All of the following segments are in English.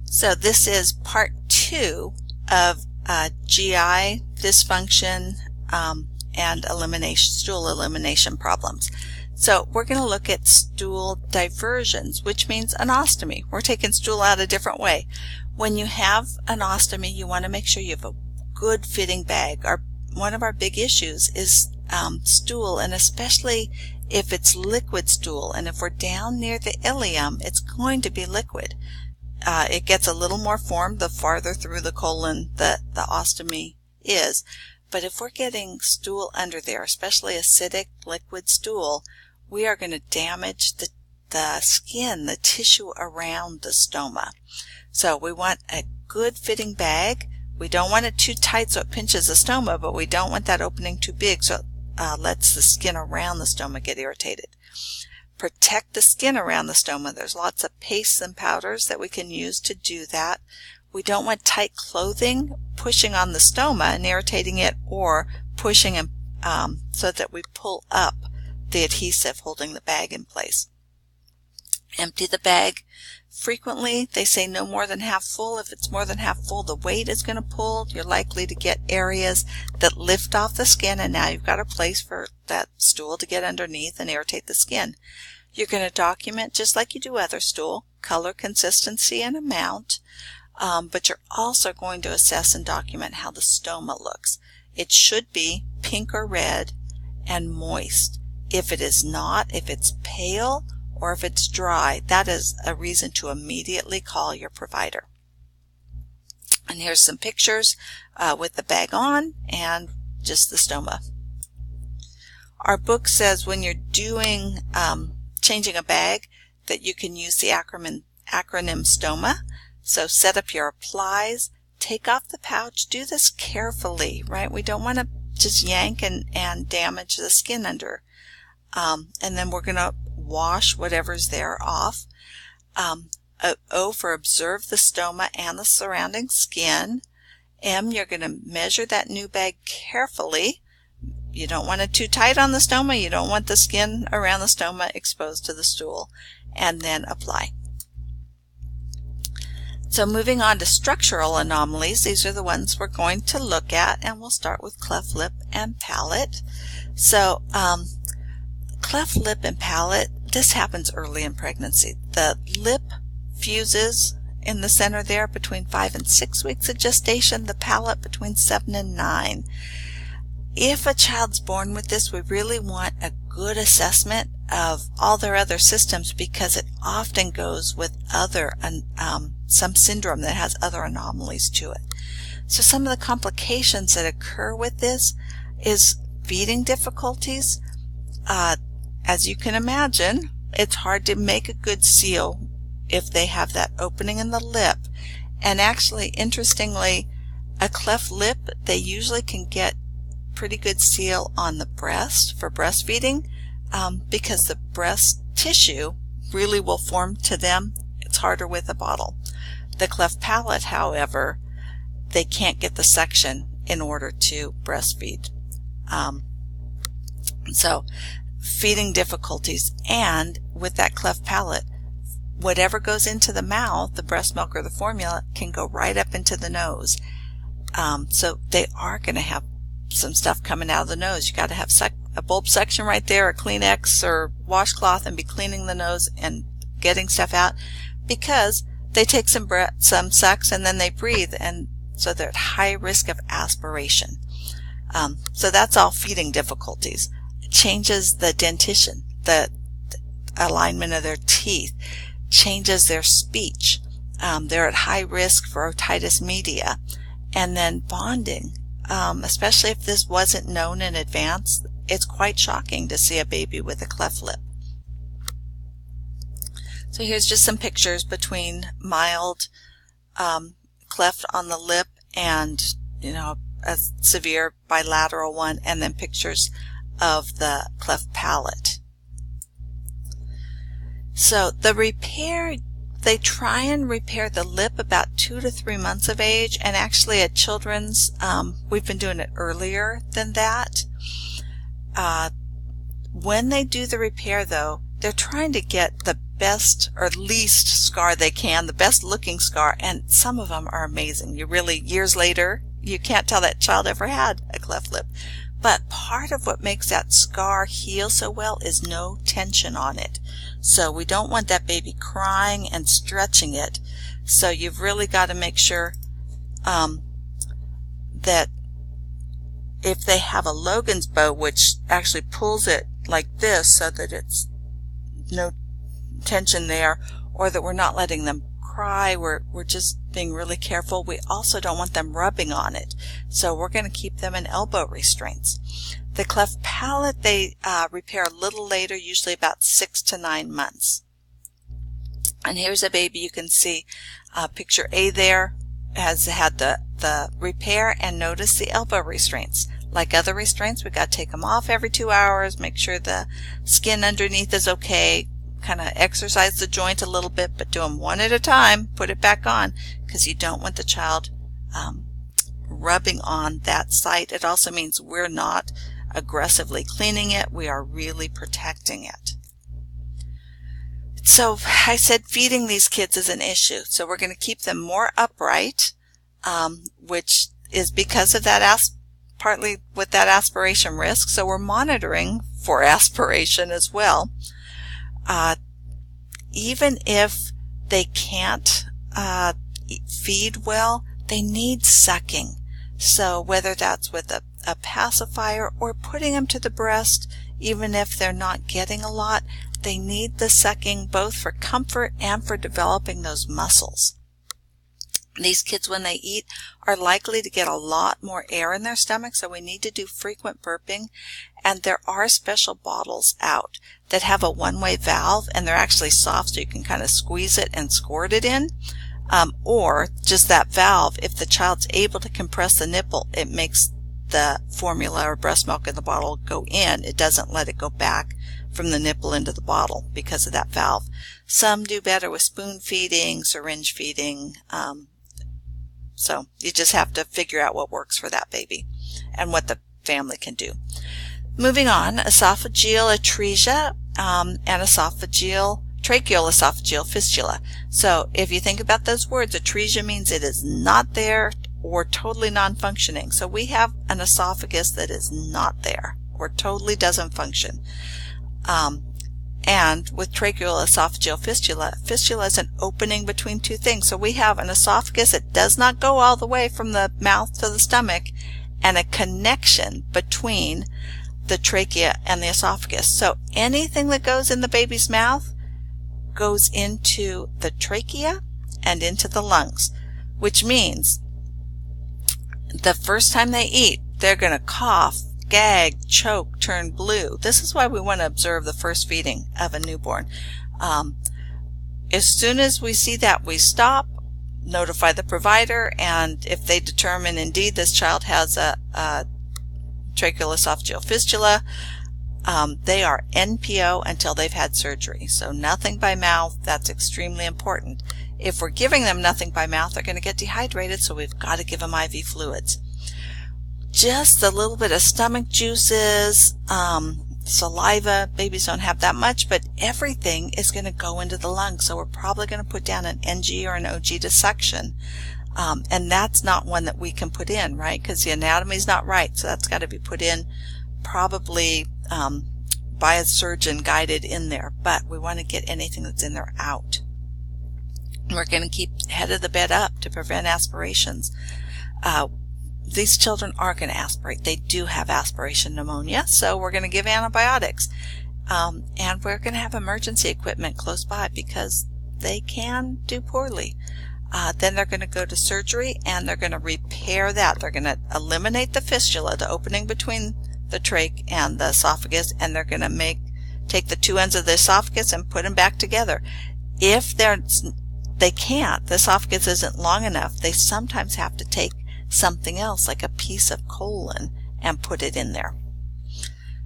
So this is part 2 of GI dysfunction and stool elimination problems. So we're going to look at stool diversions, which means an ostomy. We're taking stool out a different way. When you have an ostomy, you want to make sure you have a good fitting bag. One of our big issues is stool, and especially if it's liquid stool. And if we're down near the ileum, it's going to be liquid. It gets a little more formed the farther through the colon the ostomy is. But if we're getting stool under there, especially acidic liquid stool, we are going to damage the skin, the tissue around the stoma. So we want a good fitting bag. We don't want it too tight so it pinches the stoma, but we don't want that opening too big so it lets the skin around the stoma get irritated. Protect the skin around the stoma. There's lots of pastes and powders that we can use to do that. We don't want tight clothing pushing on the stoma and irritating it, or pushing so that we pull up the adhesive holding the bag in place. Empty the bag frequently. They say no more than half full. If it's more than half full, the weight is going to pull. You're likely to get areas that lift off the skin, and now you've got a place for that stool to get underneath and irritate the skin. You're going to document, just like you do other stool, color, consistency, and amount, but you're also going to assess and document how the stoma looks. It should be pink or red and moist. If it is not, if it's pale, or if it's dry, that is a reason to immediately call your provider. And here's some pictures with the bag on and just the stoma. Our book says when you're doing changing a bag that you can use the acronym stoma. So set up your applies, take off the pouch, do this carefully, right? We don't want to just yank and damage the skin under. And then we're going to wash whatever's there off. O for observe the stoma and the surrounding skin. M, you're going to measure that new bag carefully. You don't want it too tight on the stoma. You don't want the skin around the stoma exposed to the stool. And then apply. So moving on to structural anomalies, these are the ones we're going to look at, and we'll start with cleft lip and palate. So cleft lip and palate, this happens early in pregnancy. The lip fuses in the center there between 5 and 6 weeks of gestation, the palate between 7 and 9. If a child's born with this, we really want a good assessment of all their other systems, because it often goes with other some syndrome that has other anomalies to it. So some of the complications that occur with this is feeding difficulties. As you can imagine, it's hard to make a good seal if they have that opening in the lip. And actually, interestingly, a cleft lip, they usually can get pretty good seal on the breast for breastfeeding, because the breast tissue really will form to them. It's harder with a bottle. The cleft palate, however, they can't get the suction in order to breastfeed. So feeding difficulties, and with that cleft palate, whatever goes into the mouth, the breast milk or the formula, can go right up into the nose. So they are going to have some stuff coming out of the nose. You got to have a bulb suction right there, a Kleenex or washcloth, and be cleaning the nose and getting stuff out, because they take some sucks and then they breathe, and so they're at high risk of aspiration. So that's all feeding difficulties. It changes the dentition, the alignment of their teeth, changes their speech. They're at high risk for otitis media. And then bonding, especially if this wasn't known in advance, it's quite shocking to see a baby with a cleft lip. So here's just some pictures between mild cleft on the lip and, a severe bilateral one, and then pictures of the cleft palate. So the repair, they try and repair the lip about 2 to 3 months of age, and actually at children's, we've been doing it earlier than that. When they do the repair, though, they're trying to get the best or least scar they can, the best looking scar, and some of them are amazing. You really, years later, you can't tell that child ever had a cleft lip. But part of what makes that scar heal so well is no tension on it. So we don't want that baby crying and stretching it. So you've really got to make sure that if they have a Logan's bow, which actually pulls it like this so that it's no tension there, or that we're not letting them cry, we're just being really careful. We also don't want them rubbing on it, so we're going to keep them in elbow restraints. The cleft palate they repair a little later, usually about 6 to 9 months. And here's a baby. You can see picture A there has had the repair, and notice the elbow restraints. Like other restraints, we got to take them off every 2 hours, make sure the skin underneath is okay, kind of exercise the joint a little bit, but do them one at a time, put it back on, because you don't want the child rubbing on that site. It also means we're not aggressively cleaning it, we are really protecting it. So I said feeding these kids is an issue, so we're going to keep them more upright, which is because of that partly with that aspiration risk, so we're monitoring for aspiration as well. Even if they can't feed well, they need sucking. So whether that's with a pacifier or putting them to the breast, even if they're not getting a lot, they need the sucking both for comfort and for developing those muscles. These kids, when they eat, are likely to get a lot more air in their stomach, so we need to do frequent burping. And there are special bottles out that have a one-way valve, and they're actually soft, so you can kind of squeeze it and squirt it in. Or just that valve, if the child's able to compress the nipple, it makes the formula or breast milk in the bottle go in. It doesn't let it go back from the nipple into the bottle because of that valve. Some do better with spoon feeding, syringe feeding. So you just have to figure out what works for that baby and what the family can do. Moving on, esophageal atresia and tracheal esophageal fistula. So if you think about those words, atresia means it is not there or totally non-functioning. So we have an esophagus that is not there or totally doesn't function. And with tracheal esophageal fistula is an opening between two things. So we have an esophagus that does not go all the way from the mouth to the stomach, and a connection between the trachea and the esophagus. So anything that goes in the baby's mouth goes into the trachea and into the lungs, which means the first time they eat, they're going to cough, gag, choke, turn blue. This is why we want to observe the first feeding of a newborn. As soon as we see that, we stop, notify the provider, and if they determine indeed this child has a tracheal esophageal fistula, they are NPO until they've had surgery. So nothing by mouth, that's extremely important. If we're giving them nothing by mouth, they're going to get dehydrated, so we've got to give them IV fluids. Just a little bit of stomach juices, saliva. Babies don't have that much, but everything is going to go into the lungs. So we're probably going to put down an NG or an OG to suction. And that's not one that we can put in, right? Because the anatomy is not right. So that's got to be put in probably by a surgeon guided in there. But we want to get anything that's in there out. We're going to keep head of the bed up to prevent aspirations. These children are going to aspirate. They do have aspiration pneumonia, so we're going to give antibiotics. And we're going to have emergency equipment close by because they can do poorly. Then they're going to go to surgery, and they're going to repair that. They're going to eliminate the fistula, the opening between the trach and the esophagus, and they're going to take the two ends of the esophagus and put them back together. If they can't, the esophagus isn't long enough, they sometimes have to take something else like a piece of colon and put it in there.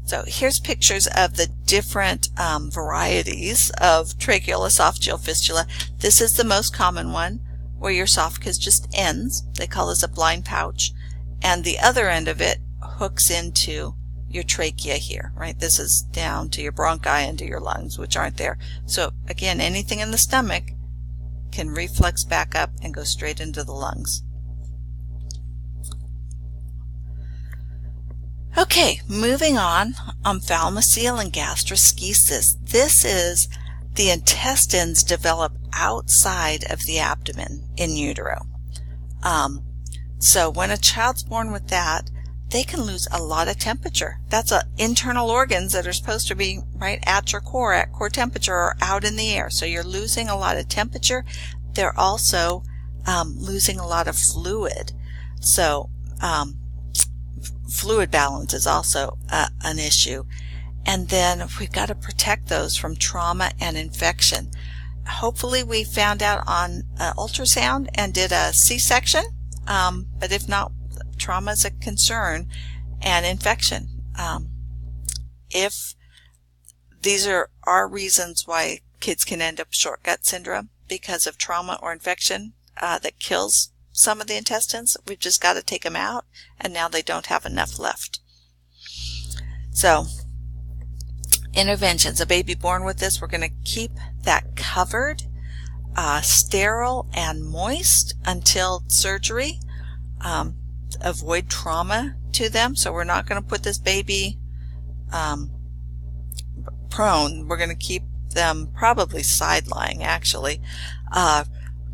So here's pictures of the different varieties of tracheal esophageal fistula. This is the most common one, where your esophagus just ends. They call this a blind pouch, and the other end of it hooks into your trachea here, right? This is down to your bronchi and to your lungs, which aren't there. So again, anything in the stomach can reflux back up and go straight into the lungs. Okay, moving on, ophthalmocele and gastroschisis. This is the intestines develop outside of the abdomen in utero. So when a child's born with that, they can lose a lot of temperature. That's internal organs that are supposed to be right at your core, at core temperature, or out in the air. So you're losing a lot of temperature. They're also losing a lot of fluid. So fluid balance is also an issue. And then we've got to protect those from trauma and infection. Hopefully we found out on ultrasound and did a C-section, but if not, trauma is a concern, and infection. If these are reasons why kids can end up short gut syndrome because of trauma or infection that kills some of the intestines, we've just got to take them out, and now they don't have enough left. So interventions, a baby born with this, we're going to keep that covered, sterile and moist until surgery. Avoid trauma to them, so we're not going to put this baby prone. We're going to keep them probably side lying, actually.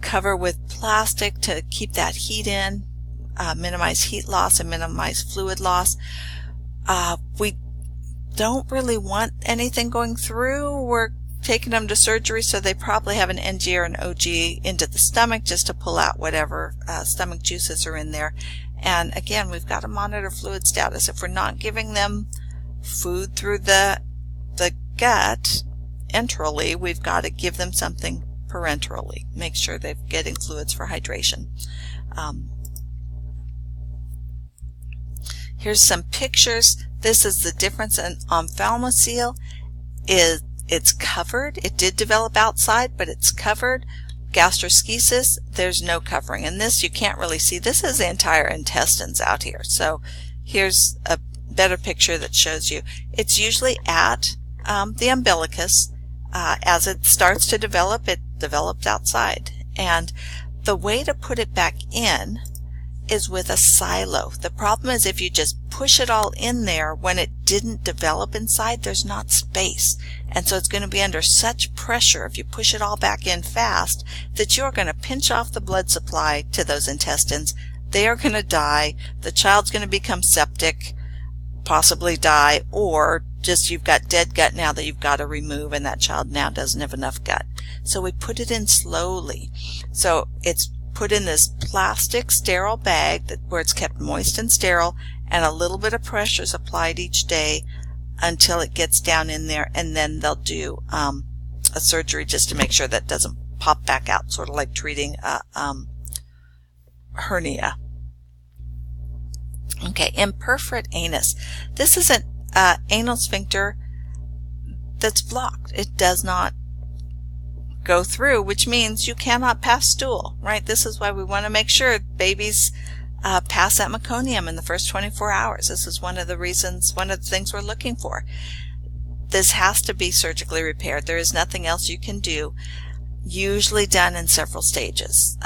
Cover with plastic to keep that heat in, minimize heat loss and minimize fluid loss. We don't really want anything going through. We're taking them to surgery, so they probably have an NG or an OG into the stomach just to pull out whatever stomach juices are in there. And again, we've got to monitor fluid status. If we're not giving them food through the gut enterally, we've got to give them something parenterally. Make sure they're getting fluids for hydration. Here's some pictures. This is the difference in ophthalmocele. It's covered. It did develop outside, but it's covered. Gastroschisis, there's no covering. And this you can't really see. This is the entire intestines out here. So here's a better picture that shows you. It's usually at the umbilicus. As it starts to develop, it develops outside. And the way to put it back in is with a silo. The problem is if you just push it all in there when it didn't develop inside, there's not space. And so it's going to be under such pressure if you push it all back in fast that you're going to pinch off the blood supply to those intestines. They are going to die. The child's going to become septic, possibly die, or just you've got dead gut now that you've got to remove, and that child now doesn't have enough gut. So we put it in slowly. So it's put in this plastic sterile bag where it's kept moist and sterile, and a little bit of pressure is applied each day until it gets down in there, and then they'll do a surgery just to make sure that doesn't pop back out, sort of like treating a hernia. Okay, imperforate anus. This is an anal sphincter that's blocked. It does not go through, which means you cannot pass stool, right? This is why we want to make sure babies pass that meconium in the first 24 hours. This is one of the reasons, one of the things we're looking for. This has to be surgically repaired. There is nothing else you can do, usually done in several stages.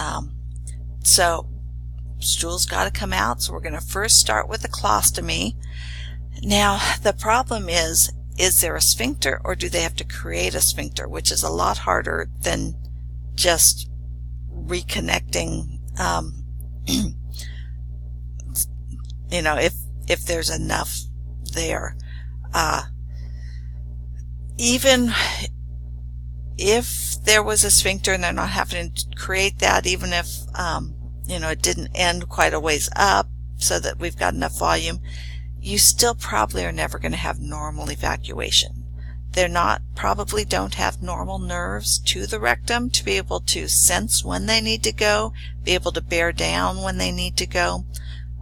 So stool's got to come out, so we're going to first start with a colostomy. Now, the problem is there a sphincter, or do they have to create a sphincter, which is a lot harder than just reconnecting, you know, if there's enough there. Even if there was a sphincter and they're not having to create that, even if, you know, it didn't end quite a ways up so that we've got enough volume, you still probably are never going to have normal evacuation. Probably don't have normal nerves to the rectum to be able to sense when they need to go, be able to bear down when they need to go.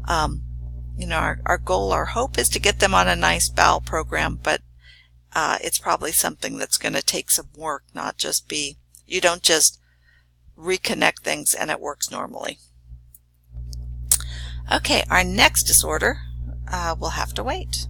You know, our goal, our hope is to get them on a nice bowel program, but it's probably something that's going to take some work, not just be, you don't just reconnect things and it works normally. Okay, our next disorder, we'll have to wait.